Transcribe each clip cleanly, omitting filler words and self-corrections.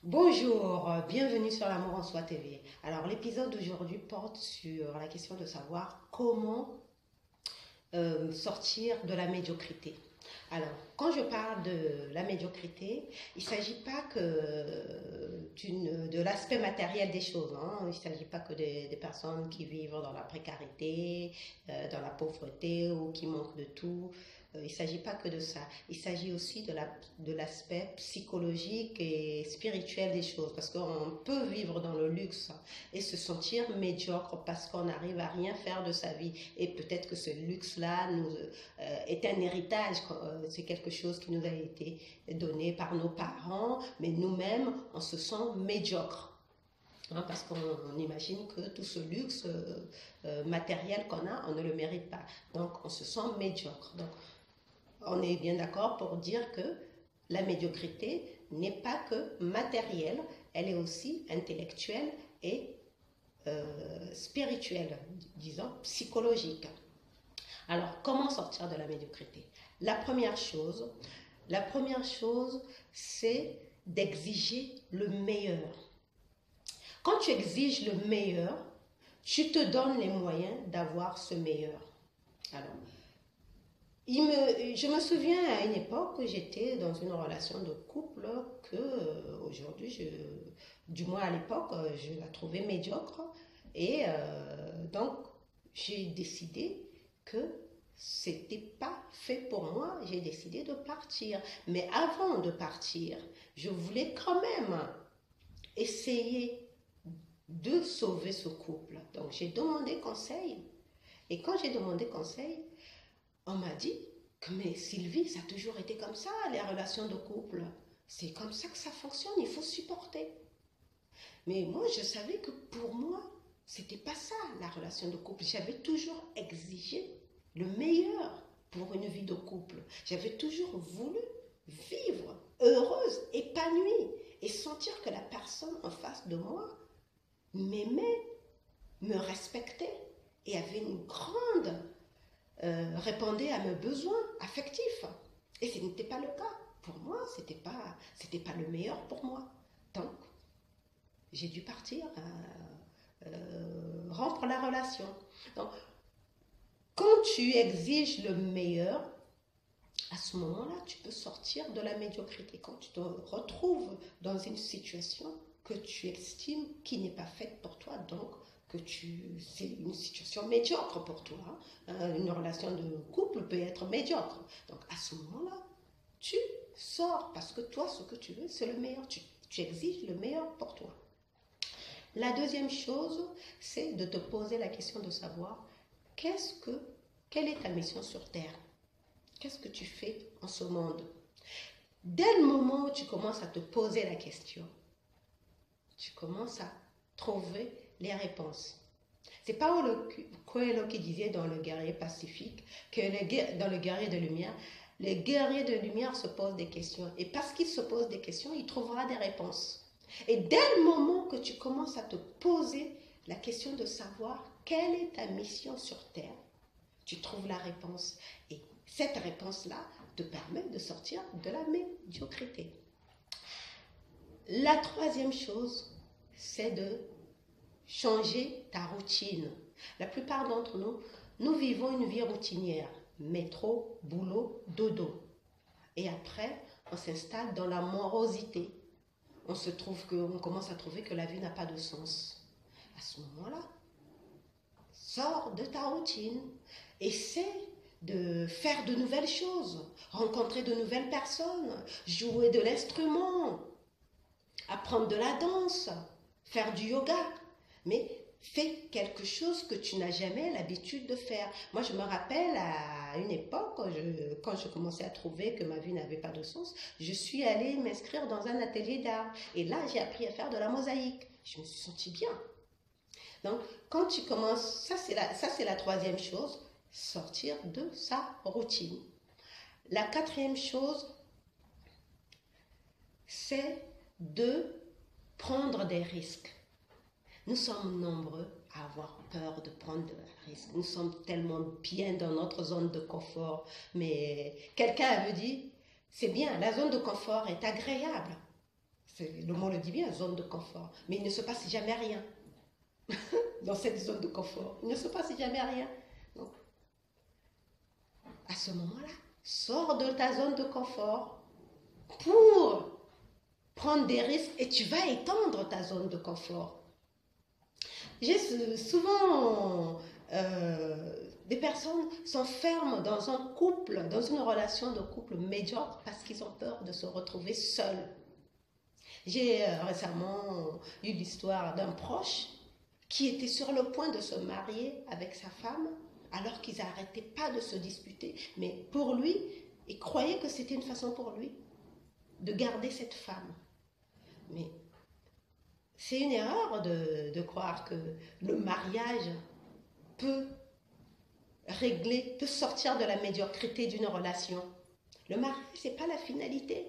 Bonjour, bienvenue sur l'Amour en Soi TV. Alors l'épisode d'aujourd'hui porte sur la question de savoir comment sortir de la médiocrité. Alors, quand je parle de la médiocrité, il ne s'agit pas de l'aspect matériel des choses, hein. Il ne s'agit pas que des personnes qui vivent dans la précarité, dans la pauvreté ou qui manquent de tout. Il ne s'agit pas que de ça. Il s'agit aussi de l'aspect psychologique et spirituel des choses. Parce qu'on peut vivre dans le luxe et se sentir médiocre parce qu'on n'arrive à rien faire de sa vie. Et peut-être que ce luxe-là est un héritage, c'est quelque chose qui nous a été donné par nos parents, mais nous-mêmes, on se sent médiocre. Hein, parce qu'on imagine que tout ce luxe matériel qu'on a, on ne le mérite pas. Donc, on se sent médiocre. Donc, on est bien d'accord pour dire que la médiocrité n'est pas que matérielle, elle est aussi intellectuelle et spirituelle, disons psychologique. Alors, comment sortir de la médiocrité? La première chose, c'est d'exiger le meilleur. Quand tu exiges le meilleur, tu te donnes les moyens d'avoir ce meilleur. Alors, je me souviens à une époque où j'étais dans une relation de couple que aujourd'hui, du moins à l'époque, je la trouvais médiocre. Et donc, j'ai décidé que c'était pas fait pour moi. J'ai décidé de partir. Mais avant de partir, je voulais quand même essayer de sauver ce couple. Donc, j'ai demandé conseil. Et quand j'ai demandé conseil, on m'a dit que mais Sylvie, ça a toujours été comme ça, les relations de couple. C'est comme ça que ça fonctionne, il faut supporter. Mais moi, je savais que pour moi, c'était pas ça la relation de couple. J'avais toujours exigé le meilleur pour une vie de couple. J'avais toujours voulu vivre heureuse, épanouie et sentir que la personne en face de moi m'aimait, me respectait et avait une grande répondait à mes besoins affectifs. Et ce n'était pas le cas. Pour moi, c'était pas le meilleur pour moi. Donc, j'ai dû partir, rompre la relation. Donc, quand tu exiges le meilleur, à ce moment-là, tu peux sortir de la médiocrité. Quand tu te retrouves dans une situation que tu estimes qui n'est pas faite pour toi, donc c'est une situation médiocre pour toi. Une relation de couple peut être médiocre. Donc à ce moment-là, tu sors parce que toi, ce que tu veux, c'est le meilleur. Tu exiges le meilleur pour toi. La deuxième chose, c'est de te poser la question de savoir quelle est ta mission sur Terre? Qu'est-ce que tu fais en ce monde? Dès le moment où tu commences à te poser la question, tu commences à trouver les réponses. C'est Paulo Coelho qui disait dans Le Guerrier Pacifique que dans Le Guerrier de Lumière, le guerrier de lumière se pose des questions. Et parce qu'il se pose des questions, il trouvera des réponses. Et dès le moment que tu commences à te poser la question de savoir quelle est ta mission sur Terre, tu trouves la réponse. Et cette réponse-là te permet de sortir de la médiocrité. La troisième chose, c'est de changer ta routine. La plupart d'entre nous, nous vivons une vie routinière. Métro, boulot, dodo. Et après, on s'installe dans la morosité. On commence à trouver que la vie n'a pas de sens. À ce moment-là, sors de ta routine. Essaie de faire de nouvelles choses, rencontrer de nouvelles personnes, jouer de l'instrument, apprendre de la danse, faire du yoga. Mais fais quelque chose que tu n'as jamais l'habitude de faire. Moi, je me rappelle à une époque, quand je commençais à trouver que ma vie n'avait pas de sens, je suis allée m'inscrire dans un atelier d'art. Et là, j'ai appris à faire de la mosaïque. Je me suis sentie bien. Donc, quand tu commences, ça c'est la troisième chose, sortir de sa routine. La quatrième chose, c'est de prendre des risques. Nous sommes nombreux à avoir peur de prendre des risques. Nous sommes tellement bien dans notre zone de confort. Mais quelqu'un avait dit, c'est bien, la zone de confort est agréable. le mot le dit bien, zone de confort. Mais il ne se passe jamais rien dans cette zone de confort. Il ne se passe jamais rien. Donc, à ce moment-là, sors de ta zone de confort pour prendre des risques et tu vas étendre ta zone de confort. J'ai souvent des personnes s'enferment dans un couple, dans une relation de couple médiocre parce qu'ils ont peur de se retrouver seuls. J'ai récemment eu l'histoire d'un proche qui était sur le point de se marier avec sa femme alors qu'ils n'arrêtaient pas de se disputer. Mais pour lui, il croyait que c'était une façon pour lui de garder cette femme. Mais c'est une erreur de croire que le mariage peut régler, peut sortir de la médiocrité d'une relation. Le mariage, ce n'est pas la finalité.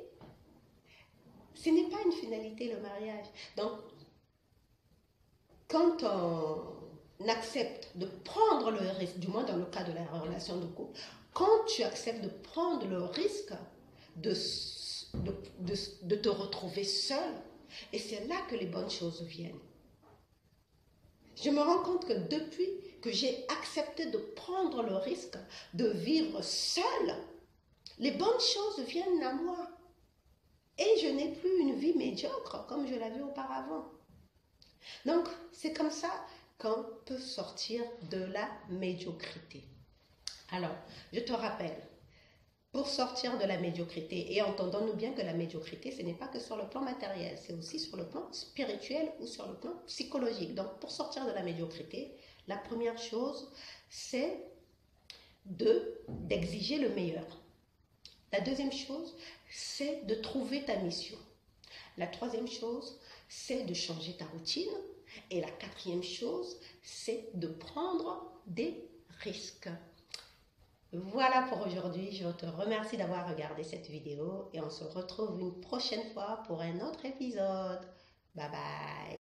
Ce n'est pas une finalité, le mariage. Donc, quand on accepte de prendre le risque, du moins dans le cas de la relation de couple, quand tu acceptes de prendre le risque de te retrouver seul, et c'est là que les bonnes choses viennent. Je me rends compte que depuis que j'ai accepté de prendre le risque de vivre seul, les bonnes choses viennent à moi. Et je n'ai plus une vie médiocre comme je l'avais auparavant. Donc, c'est comme ça qu'on peut sortir de la médiocrité. Alors, je te rappelle, pour sortir de la médiocrité, et entendons-nous bien que la médiocrité, ce n'est pas que sur le plan matériel, c'est aussi sur le plan spirituel ou sur le plan psychologique. Donc, pour sortir de la médiocrité, la première chose, c'est d'exiger le meilleur. La deuxième chose, c'est de trouver ta mission. La troisième chose, c'est de changer ta routine. Et la quatrième chose, c'est de prendre des risques. Voilà pour aujourd'hui. Je te remercie d'avoir regardé cette vidéo et on se retrouve une prochaine fois pour un autre épisode. Bye bye.